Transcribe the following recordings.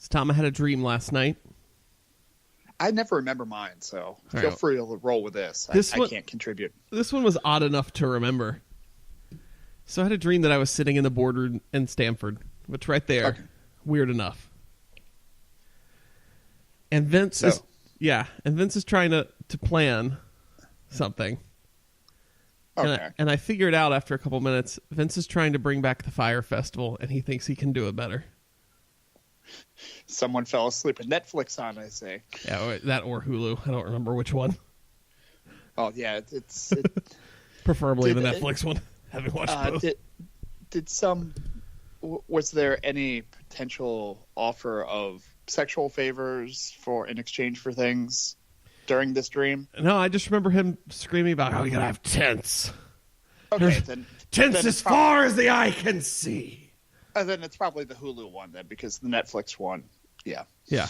So, Tom, I had a dream last night. I never remember mine, so All feel right. free to roll with this. I can't contribute. This one was odd enough to remember. So I had a dream that I was sitting in the boardroom in Stanford, which right there, Okay. weird enough. And Vince is trying to plan something. Okay. And I figured out after a couple minutes, Vince is trying to bring back the Fire Festival, and he thinks he can do it better. Someone fell asleep with Netflix on, I say. Yeah, that or Hulu. I don't remember which one. Oh, yeah. Preferably the Netflix one. Haven't watched both. Was there any potential offer of sexual favors in exchange for things during this dream? No, I just remember him screaming about how we gotta have tents. Okay, then tents as far as the eye can see. Then it's probably the Hulu one then, because the Netflix one, yeah. Yeah.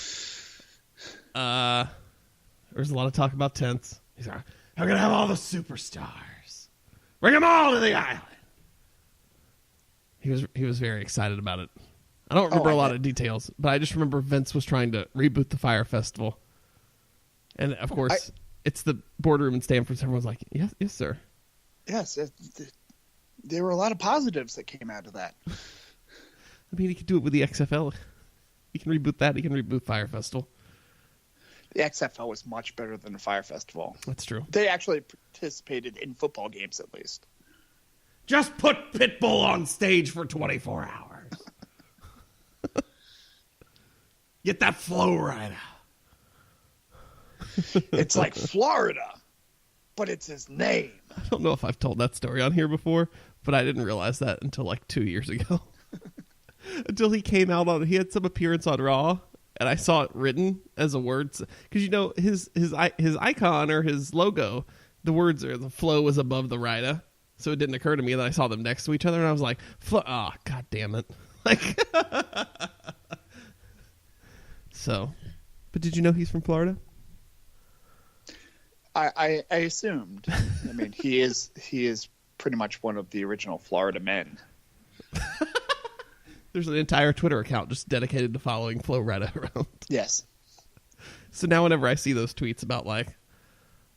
There's a lot of talk about tents. He's like, I'm gonna have all the superstars. Bring them all to the island. He was very excited about it. I don't remember a lot of details, but I just remember Vince was trying to reboot the Fire Festival. And, of course, it's the boardroom in Stanford, so everyone's like, yes, sir. Yes, there were a lot of positives that came out of that. I mean, he could do it with the XFL. He can reboot that. He can reboot Fire Festival. The XFL was much better than the Fire Festival. That's true. They actually participated in football games, at least. Just put Pitbull on stage for 24 hours. Get that flow rider. It's like Florida, but it's his name. I don't know if I've told that story on here before, but I didn't realize that until like 2 years ago. Until he came out he had some appearance on Raw, and I saw it written as a word. Because, you know, his icon or his logo, the words are the flow was above the rider. So it didn't occur to me that I saw them next to each other, and I was like, oh, God damn it. Like, so, but did you know he's from Florida? I assumed. I mean, he is pretty much one of the original Florida men. There's an entire Twitter account just dedicated to following Flo Rida around. Yes. So now whenever I see those tweets about, like,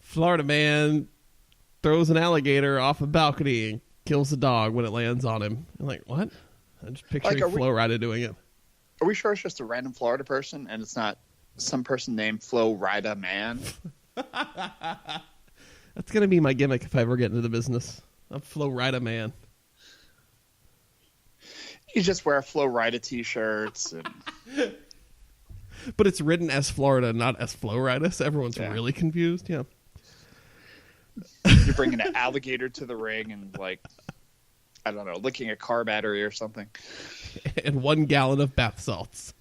Florida man throws an alligator off a balcony and kills a dog when it lands on him, I'm like, what? I'm just picturing Flo Rida doing it. Are we sure it's just a random Florida person and it's not some person named Flo Rida Man? That's going to be my gimmick if I ever get into the business. I'm Flo Rida Man. You just wear Flo Rida t-shirts. But it's written as Florida, not as Flo Rida, so everyone's really confused. Yeah. You're bringing an alligator to the ring and, like, I don't know, licking a car battery or something. And 1 gallon of bath salts.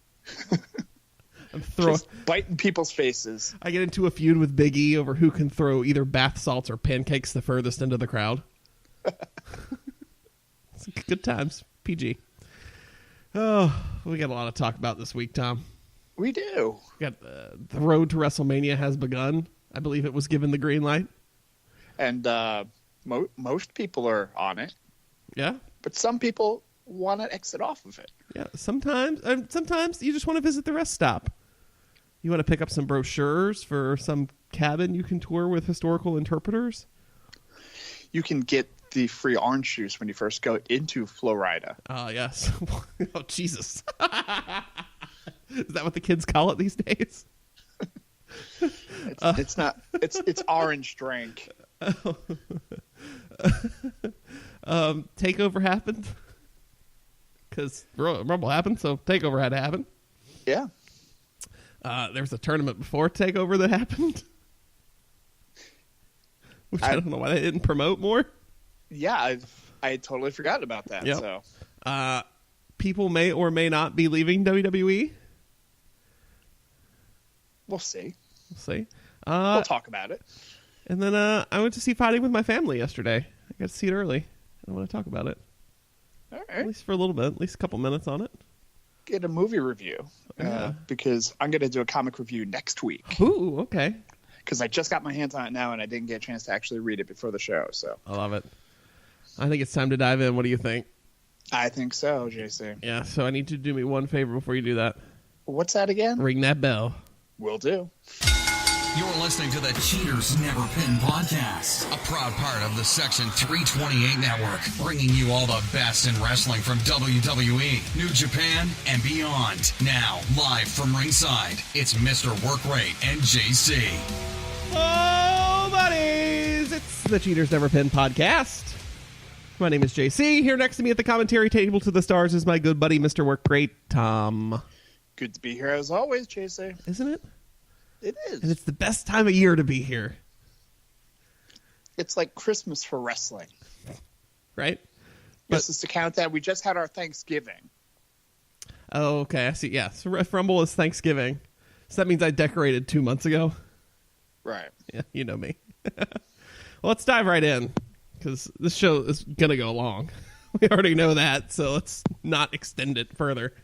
I'm just biting people's faces. I get into a feud with Big E over who can throw either bath salts or pancakes the furthest into the crowd. Good times. PG. Oh, we got a lot to talk about this week, Tom. We do. We got the road to WrestleMania has begun. I believe it was given the green light. And most people are on it. Yeah. But some people want to exit off of it. Yeah. Sometimes you just want to visit the rest stop. You want to pick up some brochures for some cabin you can tour with historical interpreters. You can get the free orange juice when you first go into Florida. Yes. Oh, Jesus. Is that what the kids call it these days? It's not. It's orange drink. Takeover happened because Rumble happened, so Takeover had to happen. Yeah. There was a tournament before Takeover that happened, which I don't know why they didn't promote more. Yeah, I had totally forgotten about that. Yep. So, people may or may not be leaving WWE. We'll see. We'll talk about it. And then I went to see Fighting with my family yesterday. I got to see it early. I want to talk about it. All right. At least for a little bit, at least a couple minutes on it. Get a movie review. Because I'm going to do a comic review next week. Ooh, okay. Because I just got my hands on it now, and I didn't get a chance to actually read it before the show. So I love it. I think it's time to dive in. What do you think? I think so, JC. Yeah, so I need you to do me one favor before you do that. What's that again? Ring that bell. Will do. You're listening to the Cheaters Never Pin podcast, a proud part of the Section 328 network, bringing you all the best in wrestling from WWE, New Japan, and beyond. Now, live from ringside, it's Mr. Workrate and JC. Oh, buddies! It's the Cheaters Never Pin podcast. My name is JC. Here next to me at the commentary table to the stars is my good buddy, Mr. Workrate, Tom. Good to be here as always, JC. Isn't it? It is. And it's the best time of year to be here. It's like Christmas for wrestling. Right? This is to count that. We just had our Thanksgiving. Oh, okay. I see. Yeah. So Rumble is Thanksgiving. So that means I decorated 2 months ago. Right. Yeah, you know me. Well, let's dive right in, because this show is going to go long. We already know that, so let's not extend it further.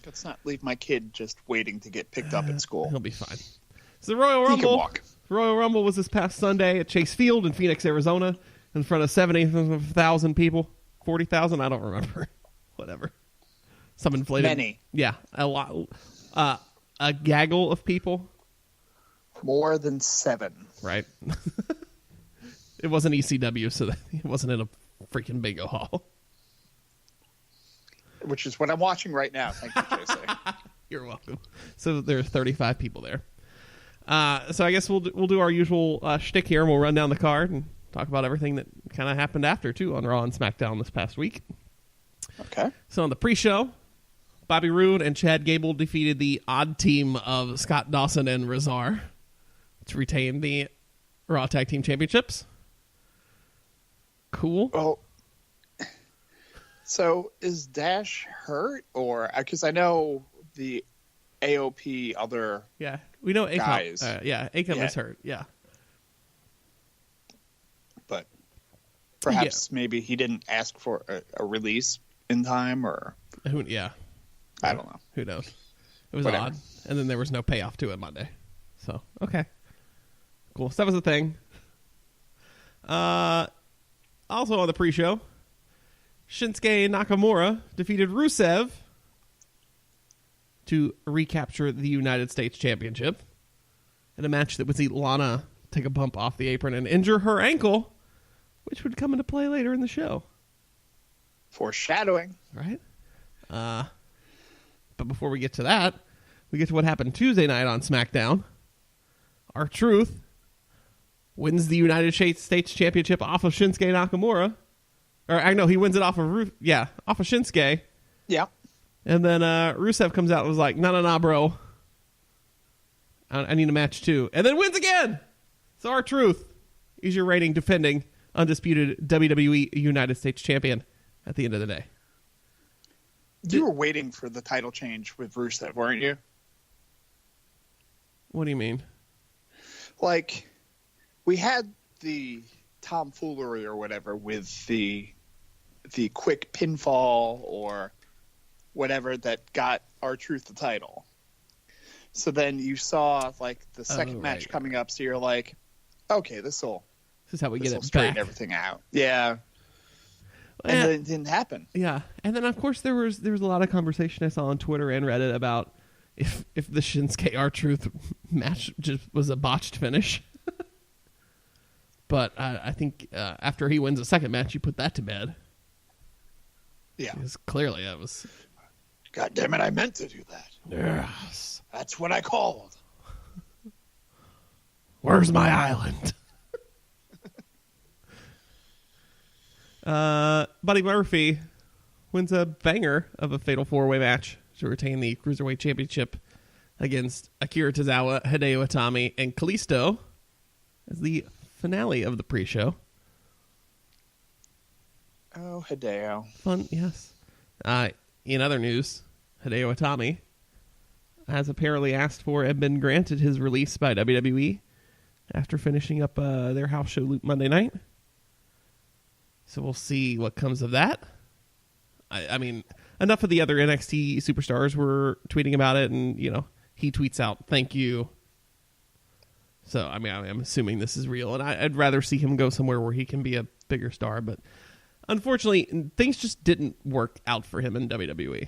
Let's not leave my kid just waiting to get picked up at school. He'll be fine. So the Royal He Rumble. can walk. Royal Rumble was this past Sunday at Chase Field in Phoenix, Arizona, in front of 70,000 people. 40,000? I don't remember. Whatever. Some inflated. Many. Yeah, a lot. A gaggle of people. More than 7. Right. It wasn't ECW, so it wasn't in a freaking bingo hall. Which is what I'm watching right now. Thank you, JC. You're welcome. So there are 35 people there. So I guess we'll do our usual shtick here, and we'll run down the card and talk about everything that kind of happened after, too, on Raw and SmackDown this past week. Okay. So on the pre-show, Bobby Roode and Chad Gable defeated the odd team of Scott Dawson and Razar to retain the Raw Tag Team Championships. Cool. Well, so is Dash hurt? Or because I know the AOP other Yeah, we know Akam. guys. Akam is hurt. Yeah. But perhaps maybe he didn't ask for a release in time, or I don't know. Who knows? It was Whatever. odd. And then there was no payoff to it Monday. So, okay. Cool. So that was the thing. Also on the pre-show, Shinsuke Nakamura defeated Rusev to recapture the United States Championship in a match that would see Lana take a bump off the apron and injure her ankle, which would come into play later in the show. Foreshadowing. Right? But before we get to that, we get to what happened Tuesday night on SmackDown. R-Truth wins the United States Championship off of Shinsuke Nakamura. Or, I know, he wins it off of Shinsuke. Yeah. And then Rusev comes out and was like, no, bro. I need a match too. And then wins again. So R-Truth is your reigning, defending, undisputed WWE United States Champion at the end of the day. You were waiting for the title change with Rusev, weren't you? What do you mean? Like, we had the tomfoolery or whatever with the quick pinfall or whatever that got R-Truth the title. So then you saw like the second match coming up, so you're like, okay, this is how we get it straighten back. everything out. Yeah. And then it didn't happen. Yeah. And then of course there was a lot of conversation I saw on Twitter and Reddit about if the Shinsuke R-Truth match just was a botched finish. But I think after he wins the second match, you put that to bed. Yeah. Because clearly that was... God damn it, I meant to do that. Yes. That's what I called. Where's my island? Buddy Murphy wins a banger of a fatal four-way match to retain the Cruiserweight Championship against Akira Tozawa, Hideo Itami, and Kalisto as the finale of the pre-show. Oh, Hideo. Fun, yes. In other news, Hideo Itami has apparently asked for and been granted his release by WWE after finishing up their house show loop Monday night. So we'll see what comes of that. I mean, enough of the other NXT superstars were tweeting about it, and, you know, he tweets out, "Thank you." So, I mean, I'm assuming this is real, and I'd rather see him go somewhere where he can be a bigger star, but unfortunately, things just didn't work out for him in WWE.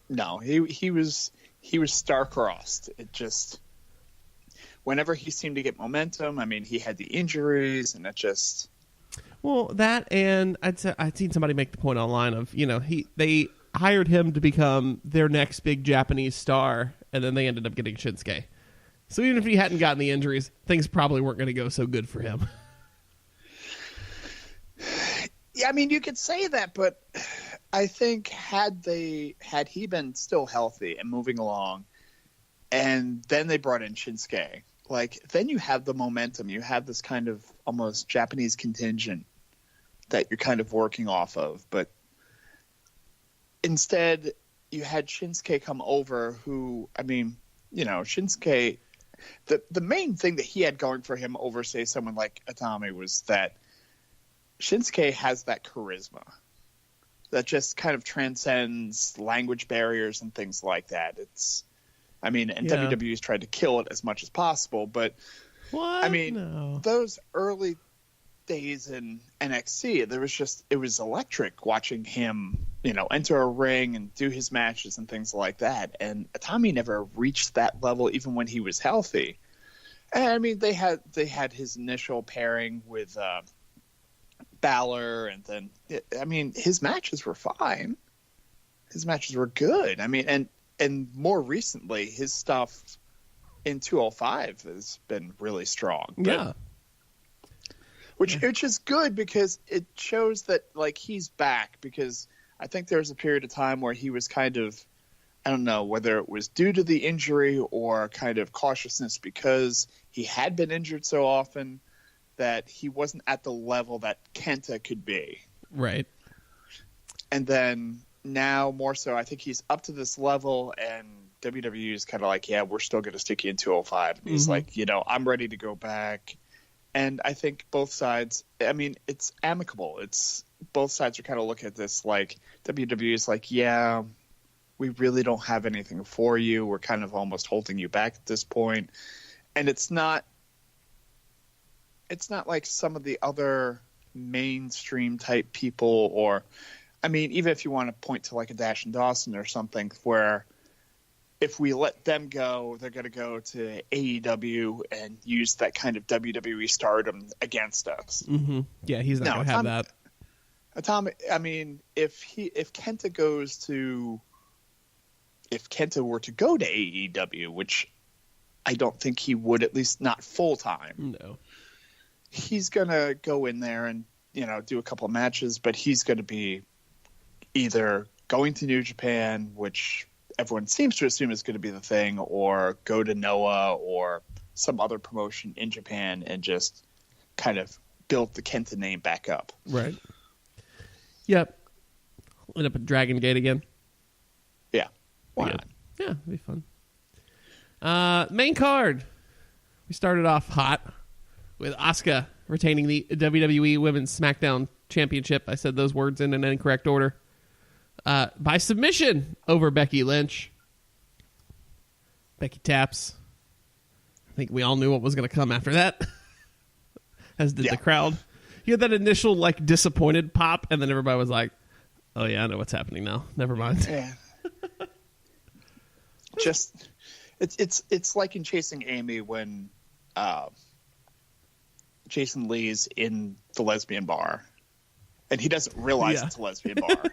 No, he was he was star-crossed. It just, whenever he seemed to get momentum, I mean, he had the injuries, and it just... Well, that, and I'd seen somebody make the point online of, they hired him to become their next big Japanese star, and then they ended up getting Shinsuke. So even if he hadn't gotten the injuries, things probably weren't going to go so good for him. Yeah, I mean, you could say that, but I think had he been still healthy and moving along, and then they brought in Shinsuke, like, then you have the momentum. You have this kind of almost Japanese contingent that you're kind of working off of. But instead, you had Shinsuke come over who, I mean, Shinsuke, the main thing that he had going for him over, say, someone like Atami was that Shinsuke has that charisma that just kind of transcends language barriers and things like that. WWE's tried to kill it as much as possible, but what? I mean, those early days in NXT, it was electric watching him, enter a ring and do his matches and things like that. And Atami never reached that level even when he was healthy. And I mean, they had his initial pairing with Balor, and then his matches were fine. His matches were good. I mean, and more recently, his stuff in 205 has been really strong. Yeah. Which is good because it shows that, like, he's back, because I think there was a period of time where he was kind of, I don't know whether it was due to the injury or kind of cautiousness because he had been injured so often that he wasn't at the level that Kenta could be. Right. And then now more so, I think he's up to this level, and WWE is kind of like, yeah, we're still going to stick you in 205. And he's like, I'm ready to go back. And I think both sides, I mean, it's amicable. It's both sides are kind of looking at this like WWE is like, yeah, we really don't have anything for you. We're kind of almost holding you back at this point. And it's not like some of the other mainstream type people, or, I mean, even if you want to point to like a Dash and Dawson or something, where if we let them go, they're going to go to AEW and use that kind of WWE stardom against us. Mm-hmm. Yeah, he's not going to have that. Atomic. I mean, if Kenta were to go to AEW, which I don't think he would, at least not full time. No. He's going to go in there and, do a couple of matches, but he's going to be either going to New Japan, which everyone seems to assume is going to be the thing, or go to Noah or some other promotion in Japan and just kind of build the Kenta name back up. Right. Yep. End up at Dragon Gate again. Yeah. Why not? Yeah, it'd be fun. Main card. We started off hot with Asuka retaining the WWE Women's SmackDown Championship. I said those words in an incorrect order. By submission over Becky Lynch. Becky taps. I think we all knew what was going to come after that. As did the crowd. You had that initial like disappointed pop, and then everybody was like, oh yeah, I know what's happening now. Never mind. Yeah. Just it's like in Chasing Amy when Jason Lee's in the lesbian bar and he doesn't realize it's a lesbian bar.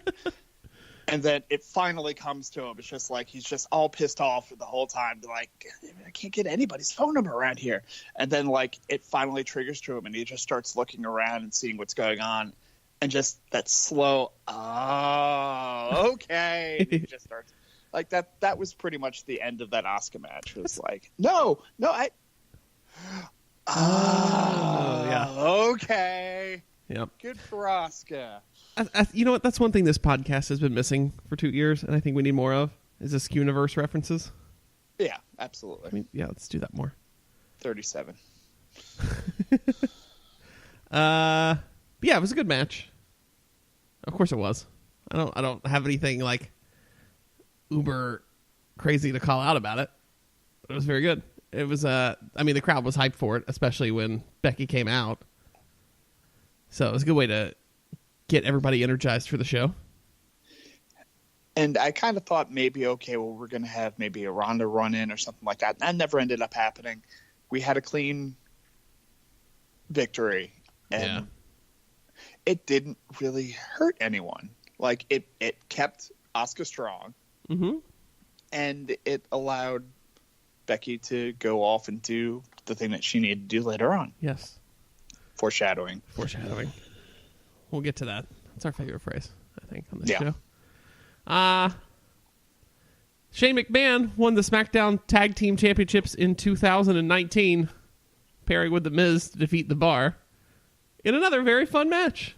And then it finally comes to him. It's just like he's just all pissed off the whole time. Like, I can't get anybody's phone number around here. And then like it finally triggers to him, and he just starts looking around and seeing what's going on, and just that slow, oh, okay. And he just starts like that. That was pretty much the end of that Asuka match. It was like, no, yeah. Okay. Yep. Good for Asuka. You know what? That's one thing this podcast has been missing for 2 years, and I think we need more of, is the Skewniverse references. Yeah, absolutely. I mean, yeah, let's do that more. 37. Yeah, it was a good match. Of course it was. I don't have anything like uber crazy to call out about it. But it was very good. It was I mean, the crowd was hyped for it, especially when Becky came out. So it was a good way to get everybody energized for the show. And I kind of thought maybe, okay, well, we're going to have maybe a Ronda run in or something like that. That never ended up happening. We had a clean victory, and it didn't really hurt anyone. Like, it kept Asuka strong, and it allowed Becky to go off and do the thing that she needed to do later on. Yes. Foreshadowing. We'll get to that. That's our favorite phrase, I think, on this show. Shane McMahon won the SmackDown Tag Team Championships in 2019, pairing with The Miz to defeat The Bar in another very fun match.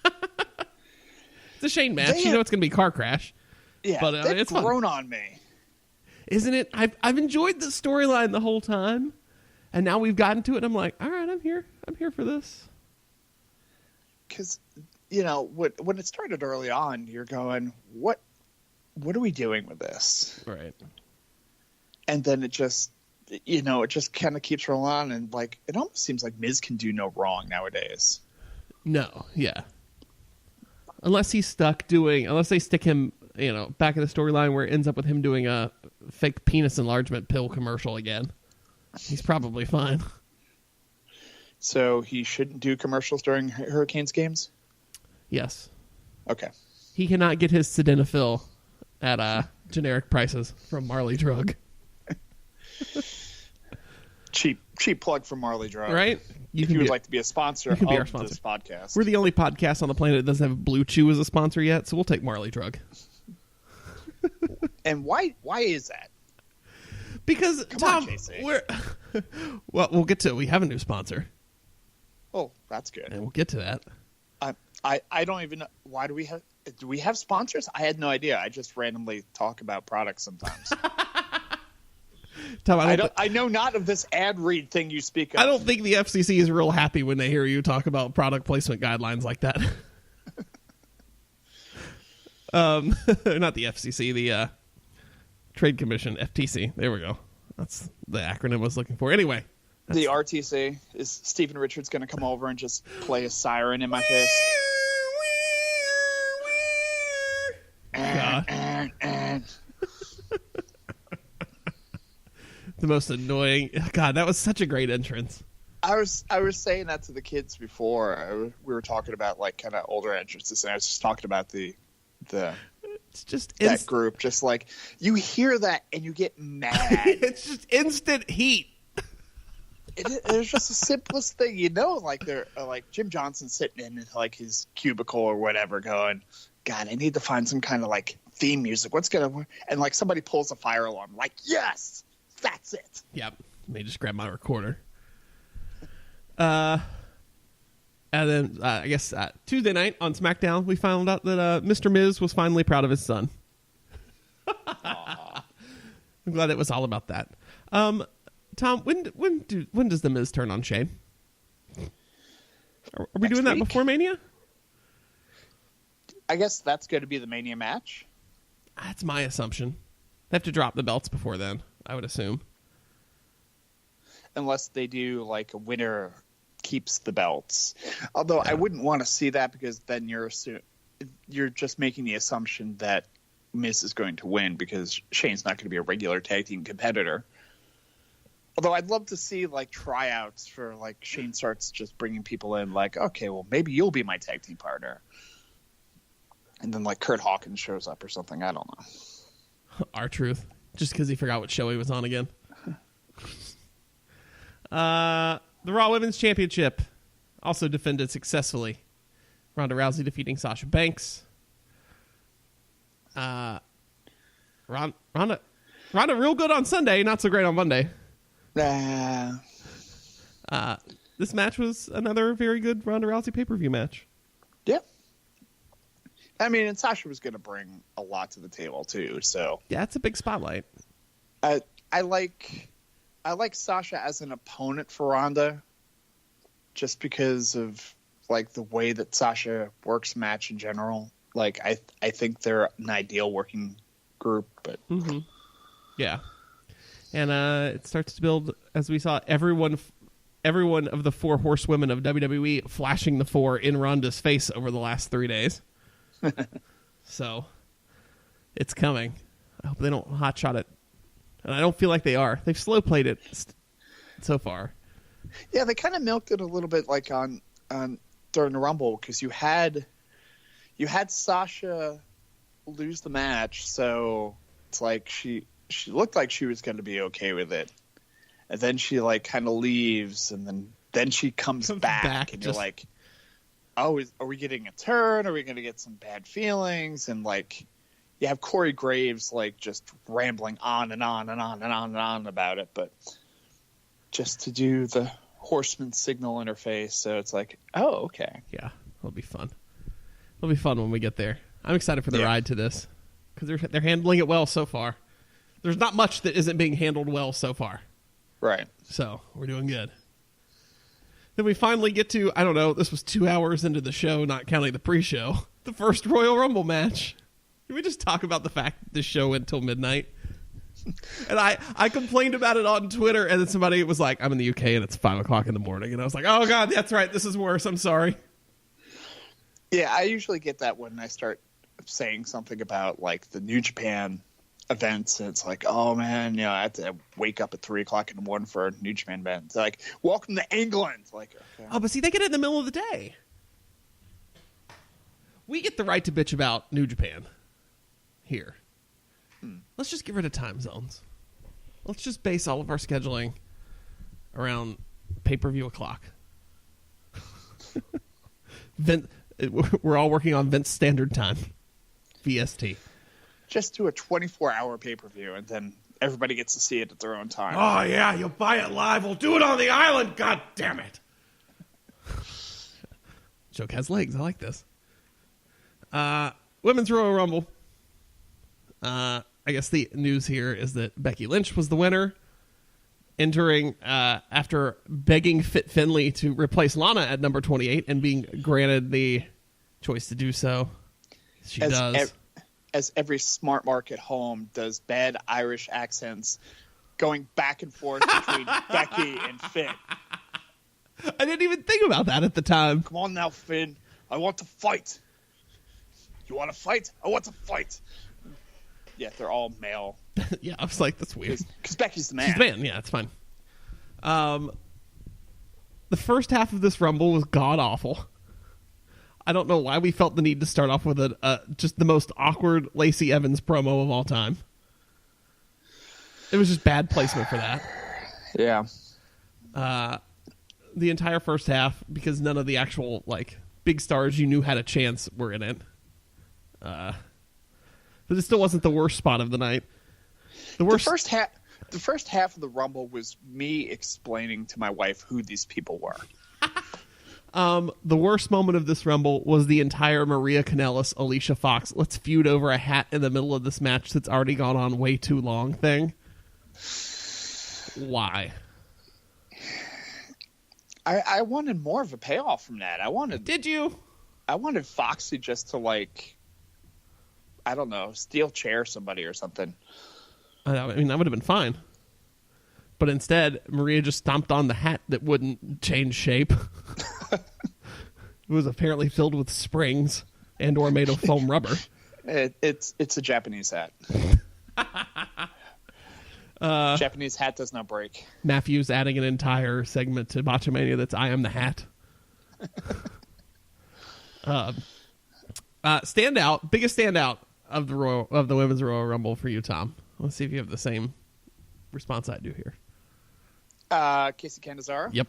It's a Shane match. It's going to be a car crash. Yeah, but it's grown on me. Isn't it? I've enjoyed the storyline the whole time, and now we've gotten to it, and I'm like, all right, I'm here. I'm here for this. Because, when it started early on, you're going, what are we doing with this? Right. And then it just, it just kind of keeps rolling on, and like, it almost seems like Miz can do no wrong nowadays. No, yeah. Unless they stick him, back in the storyline where it ends up with him doing a fake penis enlargement pill commercial again. He's probably fine. So he shouldn't do commercials during Hurricanes games? Yes. Okay. He cannot get his sildenafil at generic prices from Marley Drug. Cheap plug for Marley Drug. Right? If you would like to be a sponsor of this podcast. We're the only podcast on the planet that doesn't have Blue Chew as a sponsor yet, so we'll take Marley Drug. And why is that? Because, Tom, we'll get to it. We have a new sponsor. Oh, that's good. And we'll get to that. I don't even know. Why do we have sponsors? I had no idea. I just randomly talk about products sometimes. Tom, I know not of this ad read thing you speak of. I don't think the FCC is real happy when they hear you talk about product placement guidelines like that. Not the FCC, the Trade Commission, FTC. There we go. That's the acronym I was looking for. Anyway. The RTC. Is Stephen Richards going to come over and just play a siren in my face? The most annoying. God, that was such a great entrance. I was saying that to the kids before. We were talking about like kind of older entrances, and I was just talking about it's just that group. Just like you hear that and you get mad. It's just instant heat. It's just the simplest thing, like they're like Jim Johnson sitting in like his cubicle or whatever going, God, I need to find some kind of like theme music. What's going to, and like somebody pulls a fire alarm, like, yes, that's it. Yep. Let me just grab my recorder. And then I guess Tuesday night on SmackDown, we found out that Mr. Miz was finally proud of his son. I'm glad it was all about that. Tom, when does the Miz turn on Shane? Are we doing that before Mania? I guess that's going to be the Mania match. That's my assumption. They have to drop the belts before then, I would assume. Unless they do like a winner keeps the belts. Although I wouldn't want to see that because then you're just making the assumption that Miz is going to win because Shane's not going to be a regular tag team competitor. Although I'd love to see like tryouts for like Shane starts just bringing people in like, okay, well maybe you'll be my tag team partner. And then like Kurt Hawkins shows up or something. I don't know. R-Truth. Just because he forgot what show he was on again. The Raw Women's Championship also defended successfully. Ronda Rousey defeating Sasha Banks. Ronda real good on Sunday, not so great on Monday. This match was another very good Ronda Rousey pay-per-view match. Yeah. I mean, and Sasha was going to bring a lot to the table too, so yeah, it's a big spotlight. I like Sasha as an opponent for Ronda, just because of like the way that Sasha works match in general. Like I think they're an ideal working group, but yeah, and it starts to build as we saw everyone of the four horsewomen of WWE flashing the four in Ronda's face over the last 3 days. So It's coming. I hope they don't hotshot it. And I don't feel like they are. They've slow played it so far. Yeah, they kind of milked it a little bit like on during the Rumble because you had Sasha lose the match, so it's like she looked like she was going to be okay with it, and then she like kind of leaves, and then she comes back and you're like, oh, are we getting a turn? Are we going to get some bad feelings? And like you have Corey Graves like just rambling on and on and on and on and on about it, but just to do the Horseman signal interface, so it's like, oh, okay. Yeah, it'll be fun. It'll be fun when we get there. I'm excited for the ride to this because they're handling it well so far. There's not much that isn't being handled well so far. Right. So we're doing good. Then we finally get to, I don't know, this was 2 hours into the show, not counting the pre-show, the first Royal Rumble match. Can we just talk about the fact that this show went till midnight? And I complained about it on Twitter, and then somebody was like, I'm in the UK and it's 5 o'clock in the morning. And I was like, oh, God, that's right. This is worse. I'm sorry. Yeah, I usually get that when I start saying something about like the New Japan events. And it's like, oh, man, you know, I have to wake up at 3 o'clock in the morning for a New Japan event. It's like, welcome to England. Like, okay. Oh, but see, they get it in the middle of the day. We get the right to bitch about New Japan here. Let's just get rid of time zones. Let's just base all of our scheduling around pay-per-view o'clock. We're all working on Vince Standard Time, VST. Just do a 24-hour pay-per-view, and then everybody gets to see it at their own time. Oh, yeah, you'll buy it live. We'll do it on the island. God damn it. Joke has legs. I like this. Women's Royal Rumble. I guess the news here is that Becky Lynch was the winner, entering after begging Fit Finlay to replace Lana at number 28 and being granted the choice to do so. She does. As every smart mark at home does bad Irish accents going back and forth between Becky and Finn. I didn't even think about that at the time. Come on now, Finn. I want to fight. You want to fight? I want to fight. Yeah, they're all male. Yeah, I was like, that's weird. Because Becky's the man. She's the man, yeah, it's fine. The first half of this Rumble was god-awful. I don't know why we felt the need to start off with just the most awkward Lacey Evans promo of all time. It was just bad placement for that. Yeah. The entire first half, because none of the actual like big stars you knew had a chance were in it. But it still wasn't the worst spot of the night. The first half of the Rumble was me explaining to my wife who these people were. The worst moment of this Rumble was the entire Maria Kanellis, Alicia Fox, let's feud over a hat in the middle of this match that's already gone on way too long thing. Why? I wanted more of a payoff from that. Did you? I wanted Foxy just to like, I don't know, steel chair somebody or something. I mean, that would have been fine. But instead, Maria just stomped on the hat that wouldn't change shape. It was apparently filled with springs and or made of foam rubber. It's a Japanese hat. Japanese hat does not break. Matthew's adding an entire segment to Botchamania that's I Am the Hat. Biggest standout of the Women's Royal Rumble for you, Tom. Let's see if you have the same response I do here. Casey Canizaro. Yep.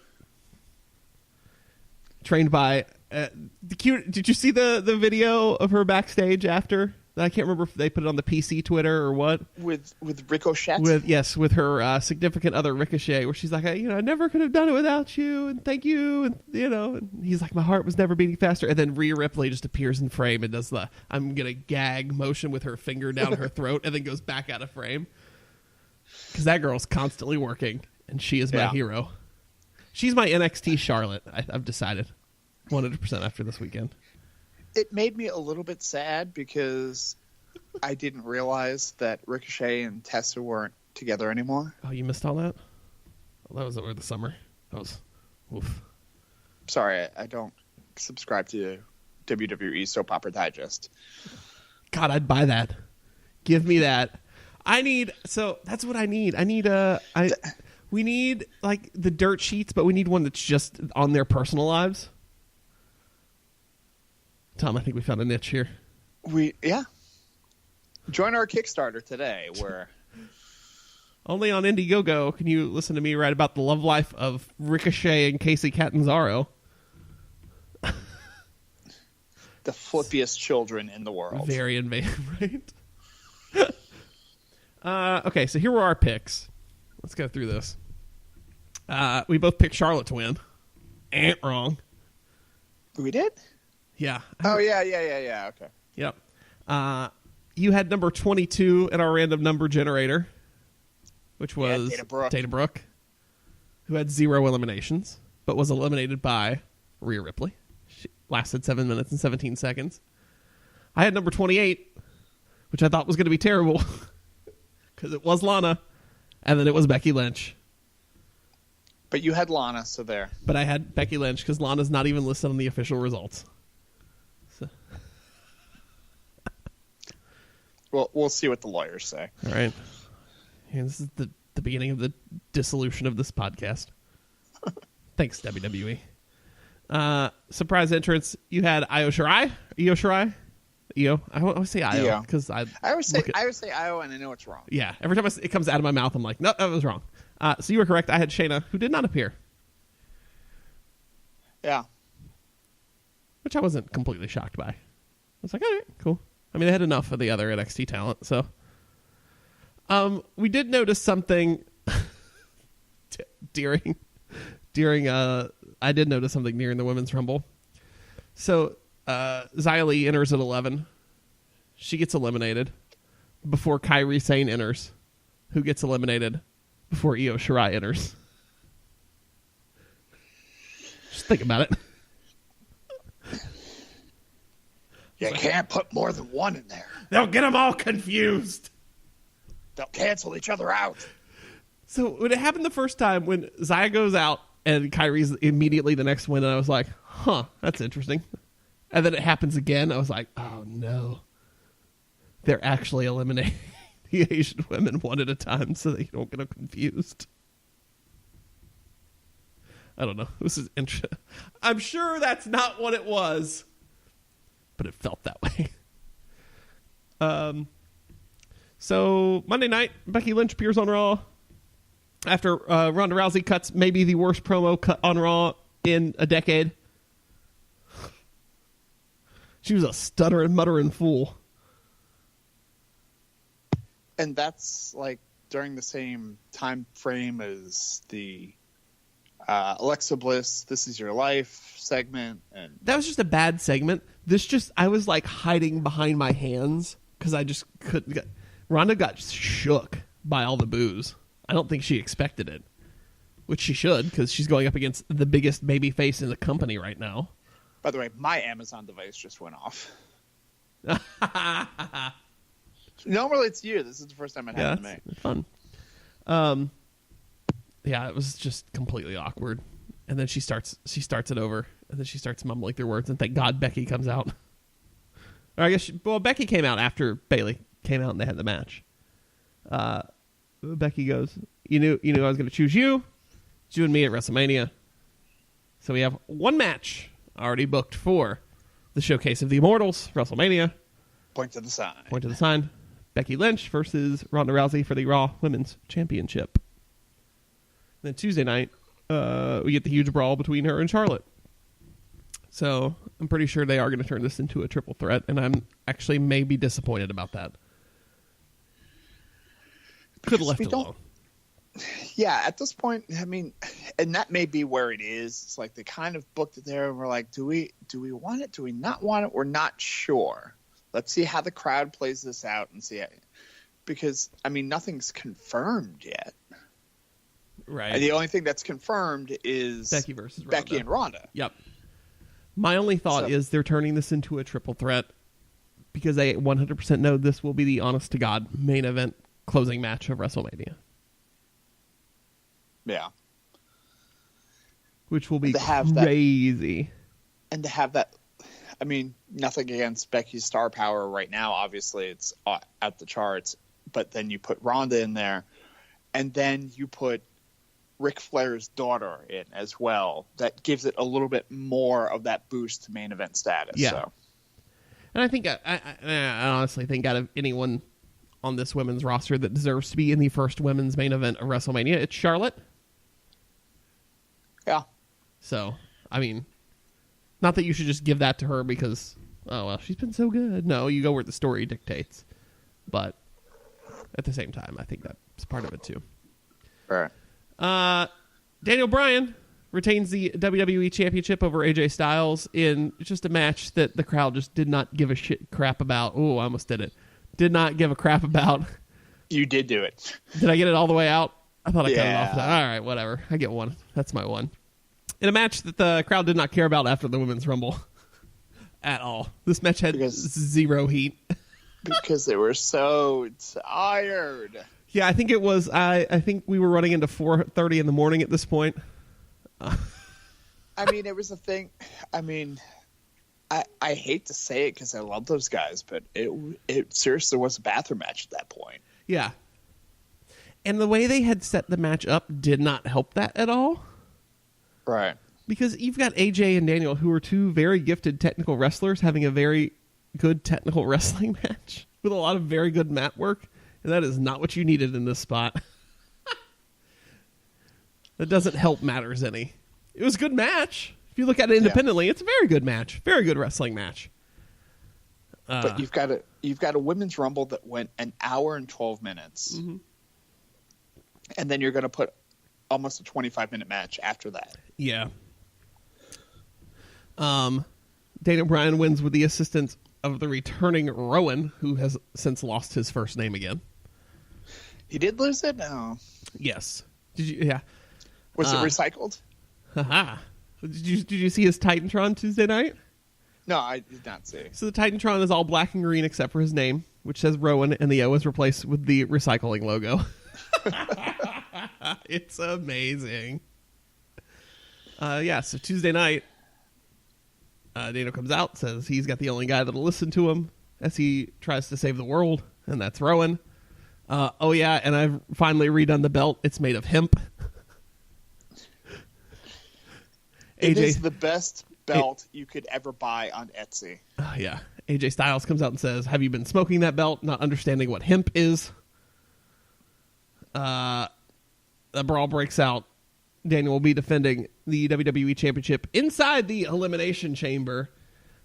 Trained by the cute. Did you see the video of her backstage after? I can't remember if they put it on the PC Twitter or what. With Ricochet. With her significant other Ricochet, where she's like, I never could have done it without you, and thank you, and and he's like, my heart was never beating faster, and then Rhea Ripley just appears in frame and does the I'm gonna gag motion with her finger down her throat, and then goes back out of frame because that girl's constantly working, and she is my hero. She's my NXT Charlotte. I've decided 100% after this weekend. It made me a little bit sad because I didn't realize that Ricochet and Tessa weren't together anymore. Oh, you missed all that? Well, that was over the summer. That was oof. Sorry, I don't subscribe to WWE Soap Opera Digest. God, I'd buy that. Give me that. That's what I need. We need like the dirt sheets, but we need one that's just on their personal lives. Tom, I think we found a niche here. Join our Kickstarter today, where only on Indiegogo can you listen to me write about the love life of Ricochet and Casey Catanzaro. the flippiest children in the world. Very invasive, right? Okay, so here were our picks. Let's go through this. We both picked Charlotte to win. Ain't wrong. We did? Yeah. Oh, yeah. Okay. Yep. You had number 22 in our random number generator, which was Dana Brooke, who had 0 eliminations, but was eliminated by Rhea Ripley. She lasted 7 minutes and 17 seconds. I had number 28, which I thought was going to be terrible, because it was Lana, and then it was Becky Lynch. But you had Lana, so there. But I had Becky Lynch, because Lana's not even listed on the official results. So. Well, we'll see what the lawyers say. All right. Yeah, this is the beginning of the dissolution of this podcast. Thanks, WWE. Surprise entrance. You had Io Shirai. I always say Io because I always say Io, and I know it's wrong. Yeah, every time it comes out of my mouth, I'm like, no, that was wrong. So you were correct. I had Shayna, who did not appear. Yeah. Which I wasn't completely shocked by. I was like, all right, cool. I mean, they had enough of the other NXT talent, so. We did notice something during I did notice something during the Women's Rumble. So, Xia Li enters at 11. She gets eliminated before Kairi Sane enters, who gets eliminated before Io Shirai enters. Just think about it. You can't put more than one in there. They'll get them all confused. They'll cancel each other out. So when it happened the first time, when Xia goes out and Kairi's immediately the next one, and I was like, huh, that's interesting. And then it happens again. I was like, oh, no. They're actually eliminating the Asian women one at a time so they don't get them confused. I don't know. This is interesting. I'm sure that's not what it was, but it felt that way. So Monday night, Becky Lynch appears on Raw after Ronda Rousey cuts maybe the worst promo cut on Raw in a decade. She was a stuttering, muttering fool. And that's like during the same time frame as the Alexa Bliss "This Is Your Life" segment, and that was just a bad segment. I was like hiding behind my hands because I just couldn't. Ronda got shook by all the boos. I don't think she expected it, which she should because she's going up against the biggest baby face in the company right now. By the way, my Amazon device just went off. Normally it's you. This is the first time it happened to me. Fun. Yeah, it was just completely awkward. And then she starts it over, and then she starts mumbling through words, and thank God Becky comes out. Or I guess Becky came out after Bayley came out and they had the match. Becky goes, you knew I was going to choose you. It's you and me at WrestleMania. So we have one match already booked for the Showcase of the Immortals, WrestleMania. Point to the sign. Becky Lynch versus Ronda Rousey for the Raw Women's Championship. Then Tuesday night, we get the huge brawl between her and Charlotte. So I'm pretty sure they are going to turn this into a triple threat, and I'm actually maybe disappointed about that. Could have left it alone. Yeah, at this point, I mean, and that may be where it is. It's like they kind of booked it there, and we're like, do we want it? Do we not want it? We're not sure. Let's see how the crowd plays this out and see it. Because, I mean, nothing's confirmed yet. Right. And the only thing that's confirmed is Becky versus Ronda. Becky and Ronda. Yep. My only thought is they're turning this into a triple threat because they 100% know this will be the honest-to-God main event closing match of WrestleMania. Yeah. Which will be crazy. And to have that, I mean, nothing against Becky's star power right now. Obviously, it's at the charts. But then you put Ronda in there, and then you put Ric Flair's daughter in as well. That gives it a little bit more of that boost to main event status. Yeah. So. And I think I honestly think out of anyone on this women's roster that deserves to be in the first women's main event of WrestleMania, it's Charlotte. Yeah. So, I mean, not that you should just give that to her because, oh, well, she's been so good. No, you go where the story dictates. But at the same time, I think that's part of it, too. All right. Daniel Bryan retains the WWE Championship over AJ Styles in just a match that the crowd just did not give a crap about. Oh, I almost did it. Did not give a crap about. You did do it. Did I get it all the way out? I thought I cut it off. Yeah. All right, whatever. I get one. That's my one. In a match that the crowd did not care about after the Women's Rumble at all. This match had zero heat. Because they were so tired. Yeah, I think it was. I think we were running into 4:30 in the morning at this point. I mean, it was a thing. I mean, I hate to say it because I love those guys, but it seriously was a bathroom match at that point. Yeah. And the way they had set the match up did not help that at all. Right. Because you've got AJ and Daniel, who are two very gifted technical wrestlers, having a very good technical wrestling match with a lot of very good mat work. And that is not what you needed in this spot. That doesn't help matters any. It was a good match. If you look at it independently, it's a very good match. Very good wrestling match. But you've got a women's rumble that went an hour and 12 minutes. Mm-hmm. And then you're going to put almost a 25-minute match after that. Yeah. Daniel Bryan wins with the assistance of the returning Rowan, who has since lost his first name again. He did lose it? No. Yes. Did you? Yeah. Was it recycled? Haha. Did you see his Titantron Tuesday night? No, I did not see. So the Titantron is all black and green except for his name, which says Rowan, and the O is replaced with the recycling logo. It's amazing. So Tuesday night, Daniel comes out, says he's got the only guy that'll listen to him as he tries to save the world, and that's Rowan. And I've finally redone the belt. It's made of hemp. It is the best belt you could ever buy on Etsy. Yeah. AJ Styles comes out and says, have you been smoking that belt, not understanding what hemp is? The brawl breaks out. Daniel will be defending the WWE Championship inside the Elimination Chamber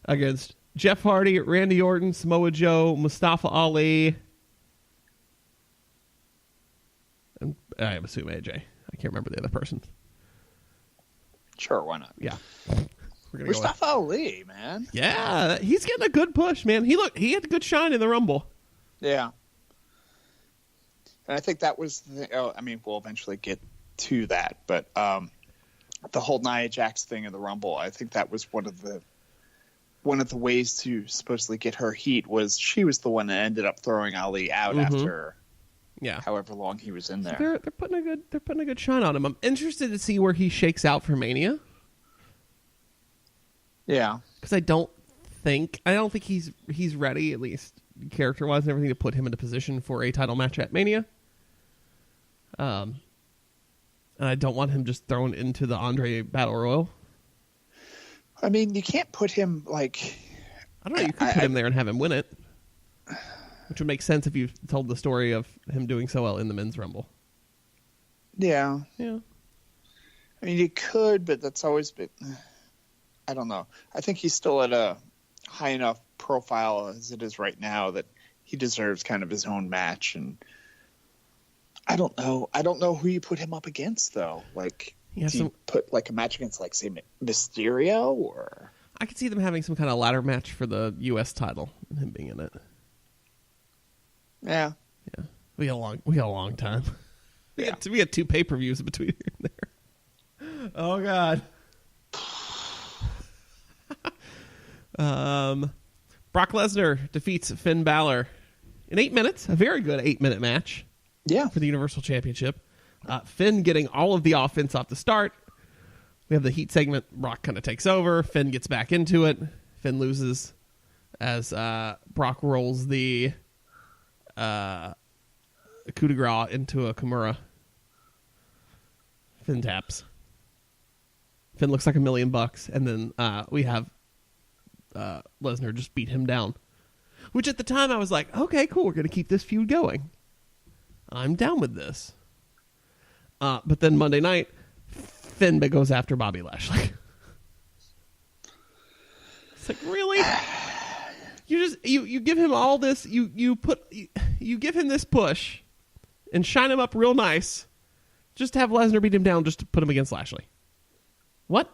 against Jeff Hardy, Randy Orton, Samoa Joe, Mustafa Ali, and I assume AJ. I can't remember the other person. Sure, why not? Yeah. Mustafa Ali, man. Yeah, he's getting a good push, man. He had a good shine in the Rumble. Yeah. And I think that was we'll eventually get to that, but the whole Nia Jax thing in the Rumble, I think that was one of the ways to supposedly get her heat was she was the one that ended up throwing Ali out after however long he was in there. They're putting a good shine on him. I'm interested to see where he shakes out for Mania. Yeah, because I don't think he's ready, at least character wise and everything, to put him into position for a title match at Mania. And I don't want him just thrown into the Andre Battle Royal. I mean, you can't put him like... I don't know, you could put him there and have him win it. Which would make sense if you told the story of him doing so well in the Men's Rumble. Yeah. Yeah. I mean, you could, but that's always been... I don't know. I think he's still at a high enough profile as it is right now that he deserves kind of his own match, and... I don't know who you put him up against, though. Like, do you put like a match against, like, say, Mysterio, or? I could see them having some kind of ladder match for the U.S. title and him being in it. Yeah. Yeah. We got a long time. We had 2 pay-per-views between here and there. Oh God. Brock Lesnar defeats Finn Balor in 8 minutes. A very good 8-minute match. Yeah. For the Universal Championship. Finn getting all of the offense off the start. We have the heat segment. Brock kind of takes over. Finn gets back into it. Finn loses as Brock rolls the coup de grace into a Kimura. Finn taps. Finn looks like $1 million, and then we have Lesnar just beat him down. Which at the time I was like, okay, cool, we're going to keep this feud going. I'm down with this. But then Monday night, Finn goes after Bobby Lashley. It's like, really? You give him all this, you give him this push and shine him up real nice just to have Lesnar beat him down just to put him against Lashley. What?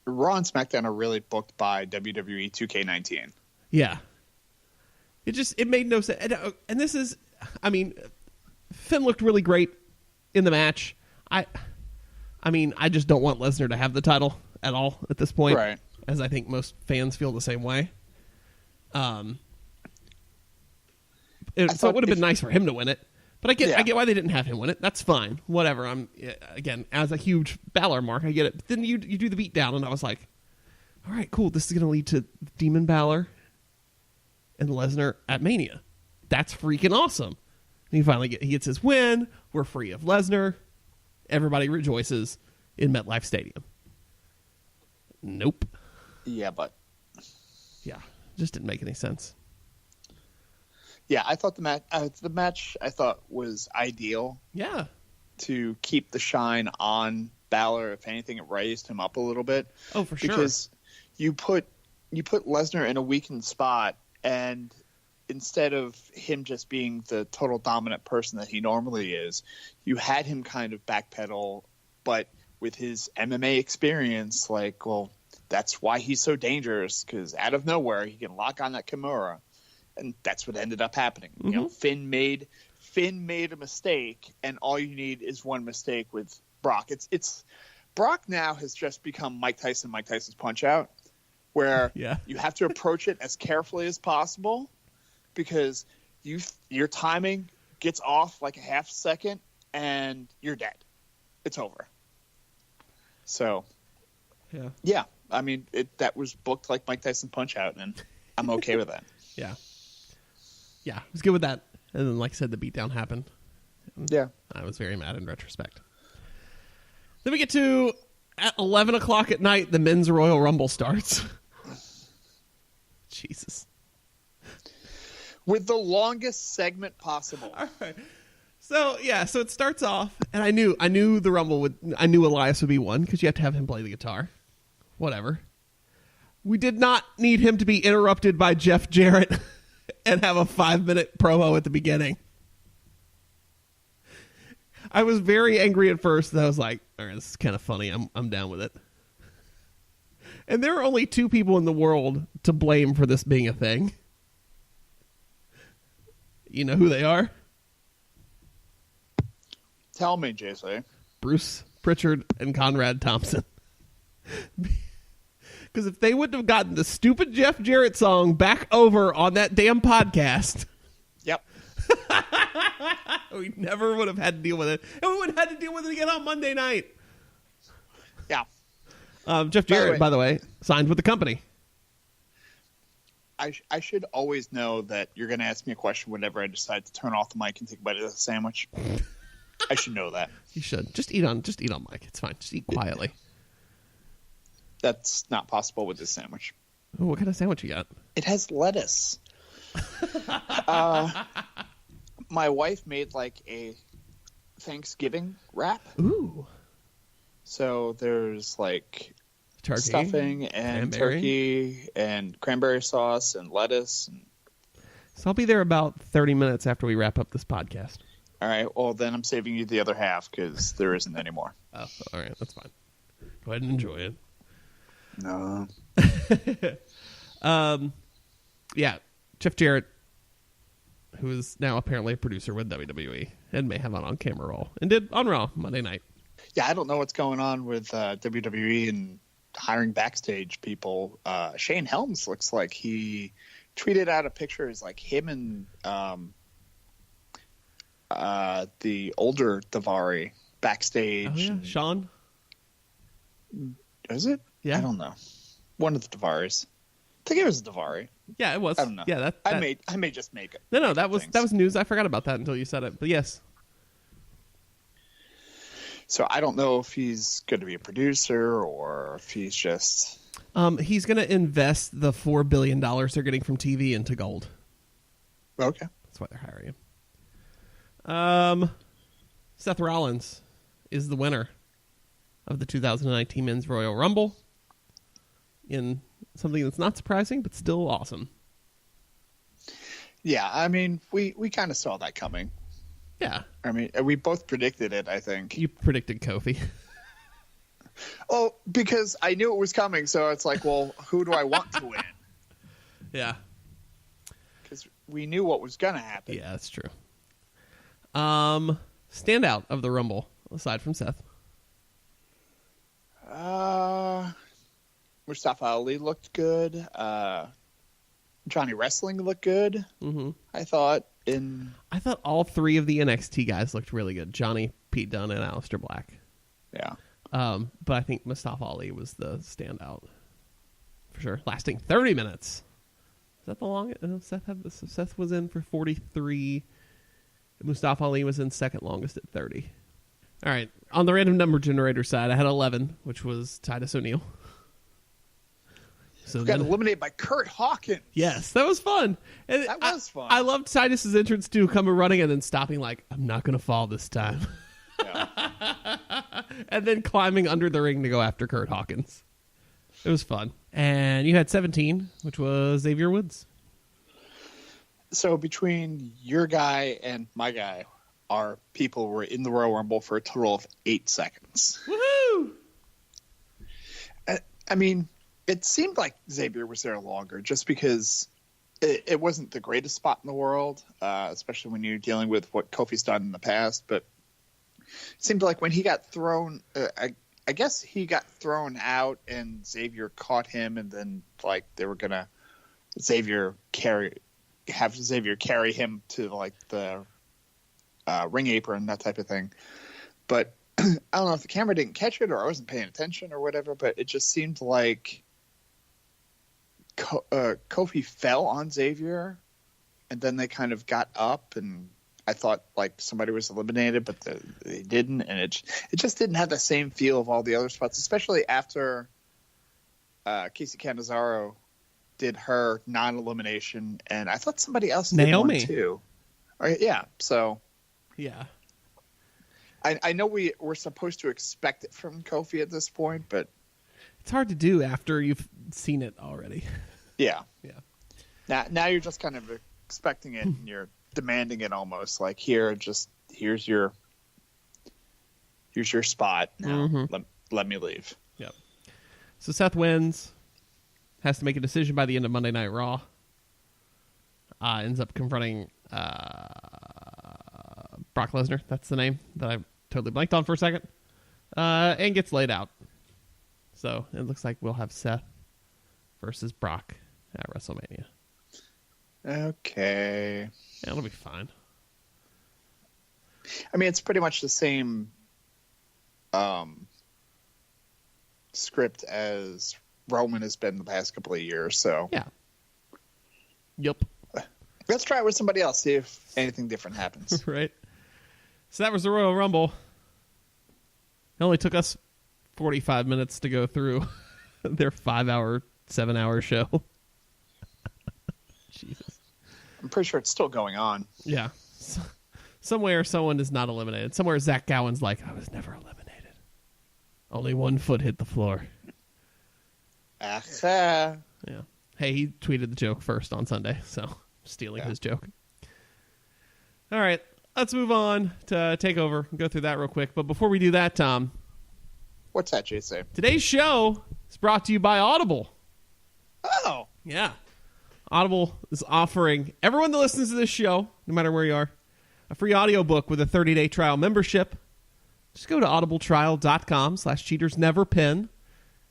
Raw and SmackDown are really booked by WWE 2K19. Yeah. It made no sense. And this is, I mean, Finn looked really great in the match. I mean, I just don't want Lesnar to have the title at all at this point. Right. As I think most fans feel the same way. So it would have been nice for him to win it. But I get why they didn't have him win it. That's fine. Whatever. Again, as a huge Balor mark, I get it. But then you do the beatdown, and I was like, all right, cool. This is going to lead to Demon Balor and Lesnar at Mania. That's freaking awesome. And he gets his win. We're free of Lesnar. Everybody rejoices in MetLife Stadium. Nope. Yeah, but... Yeah, just didn't make any sense. Yeah, I thought the match I thought was ideal. Yeah. To keep the shine on Balor. If anything, it raised him up a little bit. Oh, for sure. Because you put Lesnar in a weakened spot, and instead of him just being the total dominant person that he normally is, you had him kind of backpedal, but with his MMA experience, like, well, that's why he's so dangerous, because out of nowhere he can lock on that Kimura. And that's what ended up happening. Mm-hmm. You know, Finn made a mistake, and all you need is one mistake with Brock. It's Brock now has just become Mike Tyson's Punch Out, where you have to approach it as carefully as possible, because your timing gets off like a half second and you're dead. It's over. So yeah. I mean, that was booked like Mike Tyson Punch Out, and I'm okay with that. Yeah, I was good with that. And then, like I said, the beatdown happened. Yeah. I was very mad in retrospect. Then we get to, at 11 o'clock at night, the Men's Royal Rumble starts. Jesus. With the longest segment possible. All right. So it starts off, and I knew the Rumble I knew Elias would be one, because you have to have him play the guitar. Whatever. We did not need him to be interrupted by Jeff Jarrett and have a 5-minute promo at the beginning. I was very angry at first, and I was like, all right, this is kind of funny. I'm down with it. And there are only 2 people in the world to blame for this being a thing. You know who they are? Tell me, JC. Bruce Pritchard and Conrad Thompson. Because if they wouldn't have gotten the stupid Jeff Jarrett song back over on that damn podcast, yep, we never would have had to deal with it. And we would have had to deal with it again on Monday night. Yeah. Jeff Jarrett, by the way, signed with the company. I should always know that you're going to ask me a question whenever I decide to turn off the mic and take a bite of the sandwich. I should know that. You should. Just eat on mic. It's fine. Just eat quietly. That's not possible with this sandwich. Oh, what kind of sandwich you got? It has lettuce. My wife made like a Thanksgiving wrap. Ooh. So there's like turkey, stuffing and turkey and cranberry sauce and lettuce. So I'll be there about 30 minutes after we wrap up this podcast. All right. Well, then I'm saving you the other half because there isn't any more. Oh, all right. That's fine. Go ahead and enjoy it. No. Yeah. Jeff Jarrett, who is now apparently a producer with WWE and may have an on-camera role, and did on Raw Monday night. Yeah, I don't know what's going on with WWE and hiring backstage people. Shane Helms looks like he tweeted out a picture. It's like him and the older Daivari backstage. Oh, yeah. Sean? Is it? Yeah. I don't know. One of the Daivaris. think it was Davari. Yeah, it was. I don't know. Yeah, I may just make it. No, that was news. I forgot about that until you said it. But yes. So I don't know if he's going to be a producer or if he's just. He's going to invest the $4 billion they're getting from TV into gold. Okay. That's why they're hiring him. Seth Rollins is the winner of the 2019 Men's Royal Rumble in something that's not surprising, but still awesome. Yeah, I mean, we kind of saw that coming. Yeah. I mean, we both predicted it, I think. You predicted Kofi. Oh, because I knew it was coming, so it's like, well, who do I want to win? Yeah. Because we knew what was going to happen. Yeah, that's true. Standout of the Rumble, aside from Seth. Mustafa Ali looked good. Johnny Wrestling looked good. Mm-hmm. I thought all three of the NXT guys looked really good. Johnny, Pete Dunne, and Aleister Black. Yeah. But I think Mustafa Ali was the standout for sure, lasting 30 minutes. Is that the longest? Seth was in for 43. Mustafa Ali was in second longest at 30. All right. On the random number generator side, I had 11, which was Titus O'Neil. So got eliminated by Kurt Hawkins. Yes, that was fun. And that was fun. I loved Titus's entrance too, coming running and then stopping like, I'm not going to fall this time. Yeah. And then climbing under the ring to go after Kurt Hawkins. It was fun. And you had 17, which was Xavier Woods. So between your guy and my guy, our people were in the Royal Rumble for a total of 8 seconds. Woohoo! I mean, it seemed like Xavier was there longer just because it wasn't the greatest spot in the world, especially when you're dealing with what Kofi's done in the past. But it seemed like when he got thrown, I guess he got thrown out and Xavier caught him, and then like they were going to have Xavier carry him to like the ring apron, that type of thing. But I don't know if the camera didn't catch it or I wasn't paying attention or whatever, but it just seemed like Kofi fell on Xavier and then they kind of got up, and I thought like somebody was eliminated, but they didn't, and it just didn't have the same feel of all the other spots, especially after Casey Canizaro did her non-elimination, and I thought somebody else did Naomi one too. Yeah, so yeah, I know we're supposed to expect it from Kofi at this point, but it's hard to do after you've seen it already. Yeah. Yeah. Now you're just kind of expecting it, and you're demanding it almost like here's your spot now. Mm-hmm. Let me leave. Yep. So Seth wins, has to make a decision by the end of Monday Night Raw. Ends up confronting Brock Lesnar. That's the name that I totally blanked on for a second. And gets laid out. So it looks like we'll have Seth versus Brock at WrestleMania. Okay. Yeah, it'll be fine. I mean, it's pretty much the same script as Roman has been the past couple of years, so yeah. Yep. Let's try it with somebody else, see if anything different happens. Right. So that was the Royal Rumble. It only took us 45 minutes to go through their 5-hour, 7-hour show. Jesus. I'm pretty sure it's still going on. Yeah. Somewhere someone is not eliminated. Somewhere Zach Gowen's like, I was never eliminated. Only one foot hit the floor. Yeah. Hey, he tweeted the joke first on Sunday, so I'm stealing his joke. All right, let's move on to TakeOver and go through that real quick. But before we do that, Tom. What's that, JC? Today's show is brought to you by Audible. Oh. Yeah. Audible is offering everyone that listens to this show, no matter where you are, a free audiobook with a 30-day trial membership. Just go to audibletrial.com/cheatersneverpin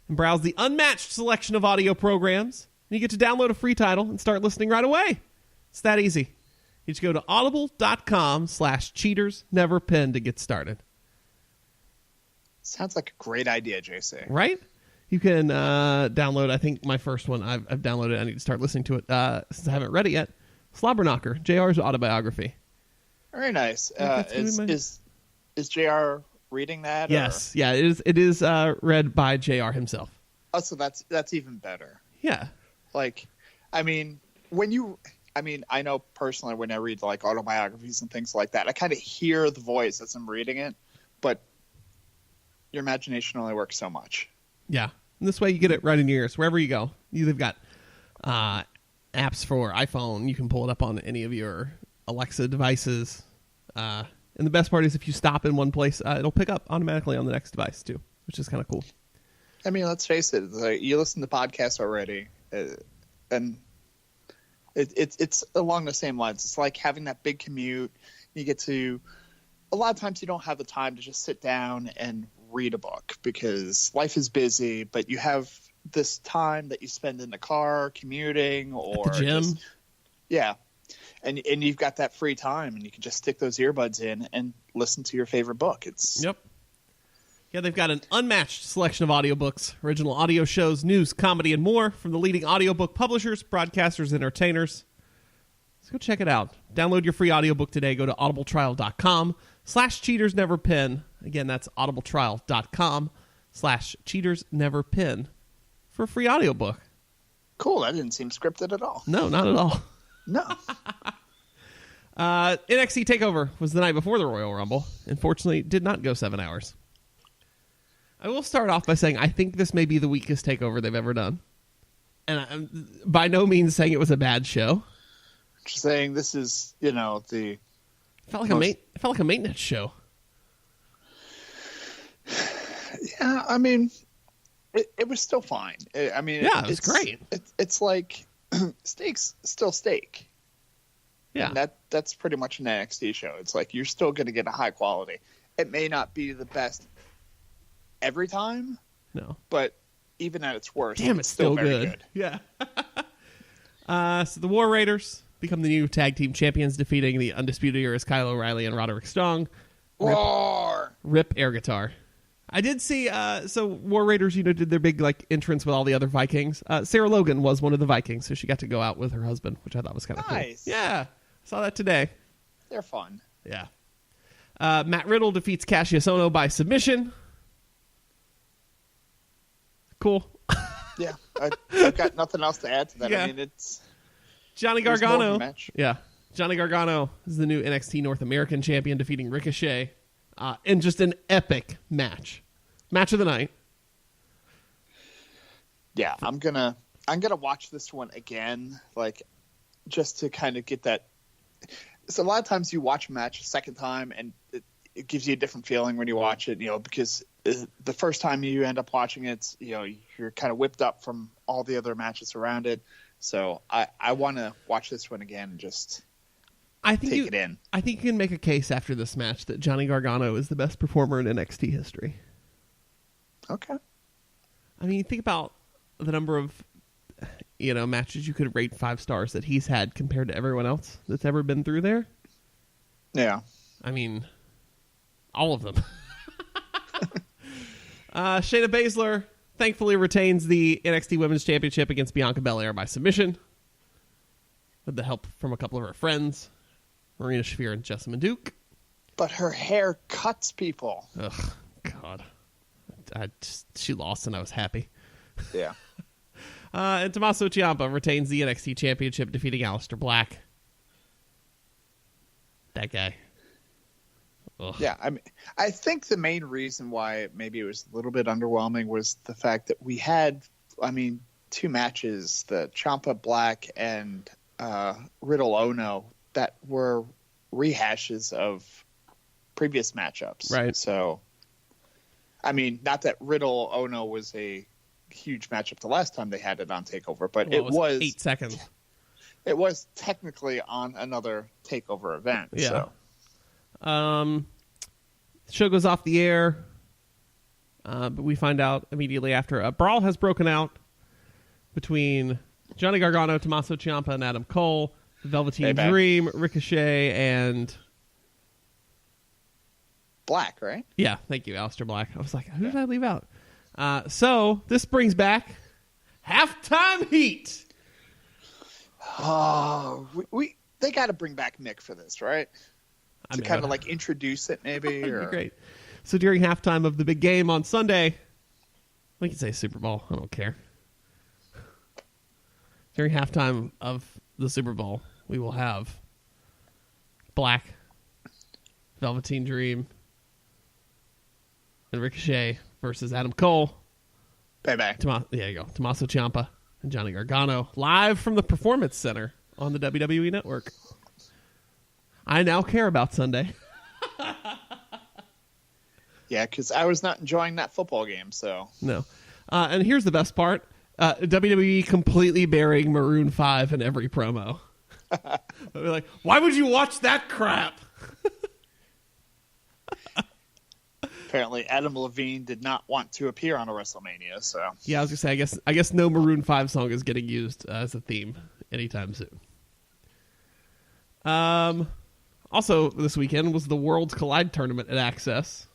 and browse the unmatched selection of audio programs. And you get to download a free title and start listening right away. It's that easy. You just go to audible.com/cheatersneverpin to get started. Sounds like a great idea, JC. Right? You can download, I think my first one I've downloaded. I need to start listening to it since I haven't read it yet. Slobberknocker, JR's autobiography. Very nice. Is JR reading that? Yes. Yeah, it is read by JR himself. Oh, so that's even better. Yeah. Like, I know personally when I read like autobiographies and things like that, I kind of hear the voice as I'm reading it, but your imagination only works so much. Yeah. And this way you get it right in your ears wherever you go. They've got apps for iPhone. You can pull it up on any of your Alexa devices. And the best part is if you stop in one place, it'll pick up automatically on the next device too, which is kind of cool. I mean, let's face it. Like, you listen to podcasts already, and it's along the same lines. It's like having that big commute. You get to a lot of times you don't have the time to just sit down and read a book because life is busy, but you have this time that you spend in the car commuting or at the gym. And you've got that free time and you can just stick those earbuds in and listen to your favorite book. Yeah, they've got an unmatched selection of audiobooks, original audio shows, news, comedy, and more from the leading audiobook publishers, broadcasters, and entertainers. Let's go check it out. Download your free audiobook today. Go to audibletrial.com/cheatersneverpin. Again, that's audibletrial.com/cheatersneverpin for a free audiobook. Cool. That didn't seem scripted at all. No, not at all. No. NXT TakeOver was the night before the Royal Rumble. Unfortunately, it did not go 7 hours. I will start off by saying I think this may be the weakest TakeOver they've ever done. And I'm by no means saying it was a bad show. Just saying this is, the... It felt like a maintenance show. Yeah, I mean, it was still fine. I mean, yeah, it was great. It's like steak's still steak. Yeah, and that's pretty much an NXT show. It's like you're still going to get a high quality. It may not be the best every time. No, but even at its worst, damn, it's still very good. Yeah. So the War Raiders become the new tag team champions, defeating the Undisputed Era's Kyle O'Reilly and Roderick Strong. Rip air guitar. I did see, so War Raiders, did their big entrance with all the other Vikings. Sarah Logan was one of the Vikings, so she got to go out with her husband, which I thought was kind of nice. Cool. Yeah, saw that today. They're fun. Yeah. Matt Riddle defeats Cassius Ohno by submission. Cool. Yeah, I've got nothing else to add to that. Yeah. I mean, it's Johnny Gargano. Yeah, Johnny Gargano is the new NXT North American champion, defeating Ricochet in just an epic match of the night. Yeah, I'm gonna watch this one again, just to kind of get that. So a lot of times you watch a match a second time, and it gives you a different feeling when you watch it, because the first time you end up watching it, you're kind of whipped up from all the other matches around it. So I want to watch this one again and just take it in. I think you can make a case after this match that Johnny Gargano is the best performer in NXT history. Okay. I mean, think about the number of matches you could rate 5 stars that he's had compared to everyone else that's ever been through there. Yeah. I mean, all of them. Shayna Baszler thankfully retains the NXT Women's Championship against Bianca Belair by submission, with the help from a couple of her friends, Marina Shafir and Jessamine Duke. But her hair cuts people. Ugh, God. She lost and I was happy. Yeah. And Tommaso Ciampa retains the NXT Championship, defeating Aleister Black. That guy. Ugh. Yeah, I think the main reason why maybe it was a little bit underwhelming was the fact that we had, 2 matches, the Ciampa Black and Riddle Ono, that were rehashes of previous matchups. Right. So, not that Riddle Ono was a huge matchup the last time they had it on TakeOver, but it was 8 seconds. It was technically on another TakeOver event. Yeah. So. Show goes off the air, but we find out immediately after a brawl has broken out between Johnny Gargano, Tommaso Ciampa, and Adam Cole, the Velveteen Dream, Ricochet, and Black, right? Yeah, thank you, Aleister Black. I was like, who did I leave out? So this brings back halftime heat. Oh, they got to bring back Mick for this, right? To kind of like introduce it, maybe. That'd be great. So during halftime of the big game on Sunday, we can say Super Bowl. I don't care. During halftime of the Super Bowl, we will have Black, Velveteen Dream, and Ricochet versus Adam Cole. Bye-bye. There you go. Tommaso Ciampa and Johnny Gargano live from the Performance Center on the WWE Network. I now care about Sunday. Yeah, because I was not enjoying that football game, so. No. And here's the best part. WWE completely burying Maroon 5 in every promo. They're like, why would you watch that crap? Apparently, Adam Levine did not want to appear on a WrestleMania, so. Yeah, I was going to say, I guess no Maroon 5 song is getting used as a theme anytime soon. Also, this weekend was the Worlds Collide tournament at Access.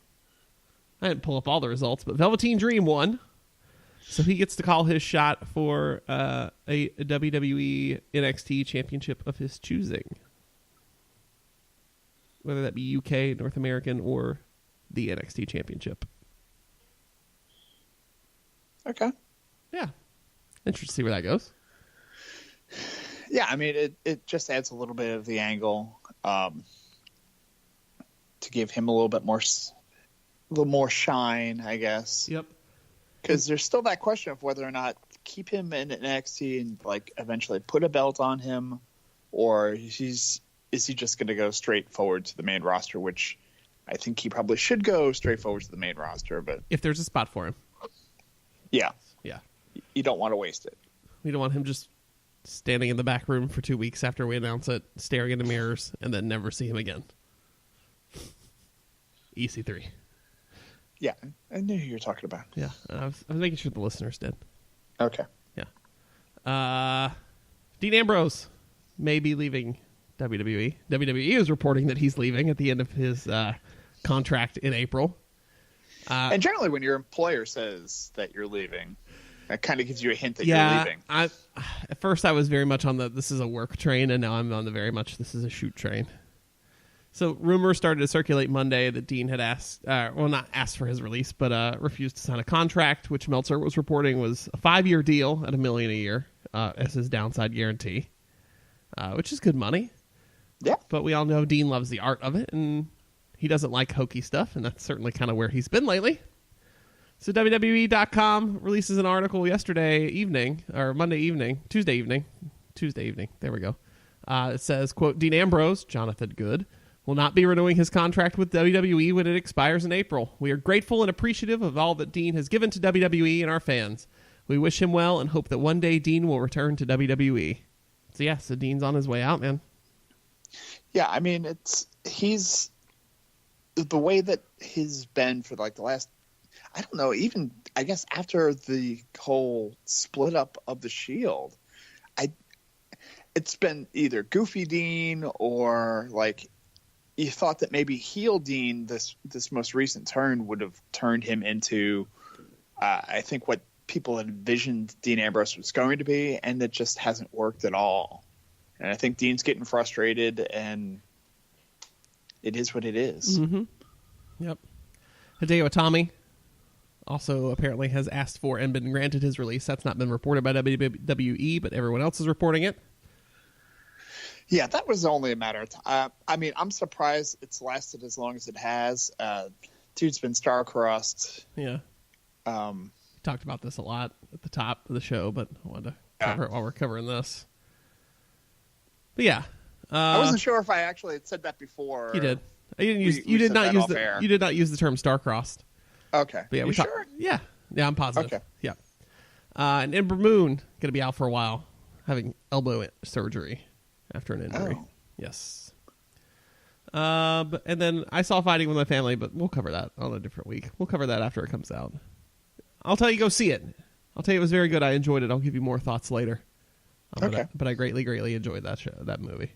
I didn't pull up all the results, but Velveteen Dream won. So he gets to call his shot for a WWE NXT championship of his choosing. Whether that be UK, North American, or the NXT championship. Okay. Yeah. Interesting to see where that goes. Yeah, I mean, it just adds a little bit of the angle to give him a little more shine, I guess. Yep. Because there's still that question of whether or not keep him in NXT and like eventually put a belt on him, or is he just going to go straight forward to the main roster, which I think he probably should go straight forward to the main roster. But if there's a spot for him. Yeah. Yeah. You don't want to waste it. We don't want him just standing in the back room for 2 weeks after we announce it, staring into mirrors, and then never see him again. EC3. Yeah, I knew who you were talking about. Yeah, I was making sure the listeners did. Okay. Yeah. Dean Ambrose may be leaving WWE. WWE is reporting that he's leaving at the end of his contract in April. And generally when your employer says that you're leaving, that kind of gives you a hint that you're leaving. At first I was very much on this is a work train, and now I'm on the very much this is a shoot train. So rumors started to circulate Monday that Dean had not asked for his release, but refused to sign a contract, which Meltzer was reporting was a 5-year deal at $1 million a year as his downside guarantee, which is good money. Yeah. But we all know Dean loves the art of it, and he doesn't like hokey stuff, and that's certainly kind of where he's been lately. So WWE.com releases an article Tuesday evening. There we go. It says, quote, Dean Ambrose, Jonathan Good, will not be renewing his contract with WWE when it expires in April. We are grateful and appreciative of all that Dean has given to WWE and our fans. We wish him well and hope that one day Dean will return to WWE. So Dean's on his way out, man. Yeah, I mean, he's the way that he's been for like the last, I don't know, even I guess after the whole split up of the Shield, it's been either Goofy Dean or like you thought that maybe heel Dean, this most recent turn would have turned him into, I think what people had envisioned Dean Ambrose was going to be, and it just hasn't worked at all. And I think Dean's getting frustrated, and it is what it is. Mm-hmm. Yep. Hideo Itami also apparently has asked for and been granted his release. That's not been reported by WWE, but everyone else is reporting it. Yeah, that was only a matter of time. I mean, I'm surprised it's lasted as long as it has. Dude's been star-crossed. Yeah. Talked about this a lot at the top of the show, but I wanted to cover it while we're covering this. But yeah. I wasn't sure if I actually had said that before. You did. You did not use the term star-crossed. Okay. But yeah, sure? Yeah, I'm positive. Okay. Yeah. And Ember Moon going to be out for a while, having elbow surgery after an injury. Oh. Yes. And then I saw Fighting with My Family, but we'll cover that on a different week. We'll cover that after it comes out. I'll tell you, go see it. I'll tell you it was very good. I enjoyed it. I'll give you more thoughts later. Okay. But I greatly enjoyed that movie.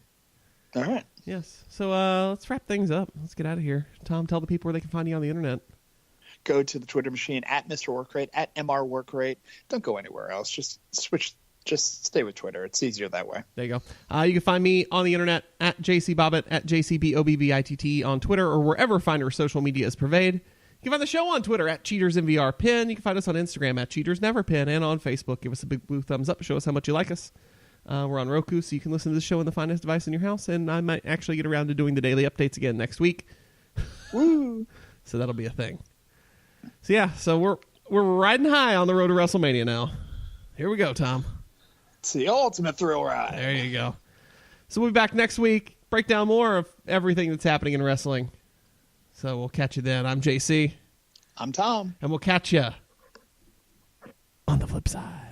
All right. Yes. So let's wrap things up. Let's get out of here. Tom, tell the people where they can find you on the internet. go to the Twitter machine at Mr. Workrate, at MR Workrate. Don't go anywhere else. Just stay with Twitter. It's easier that way. There you go. You can find me on the internet at JCBobbitt, at JCBOBBITT on Twitter, or wherever finer social media is purveyed. You can find the show on Twitter at CheatersNVRPin. You can find us on Instagram at CheatersNeverPin, and on Facebook. Give us a big blue thumbs up. Show us how much you like us. We're on Roku, so you can listen to the show on the finest device in your house, and I might actually get around to doing the daily updates again next week. Woo! So that'll be a thing. So yeah, so we're riding high on the road to WrestleMania now. Here we go, Tom. It's the ultimate thrill ride. There you go. So we'll be back next week, break down more of everything that's happening in wrestling. So we'll catch you then. I'm JC. I'm Tom. And we'll catch you on the flip side.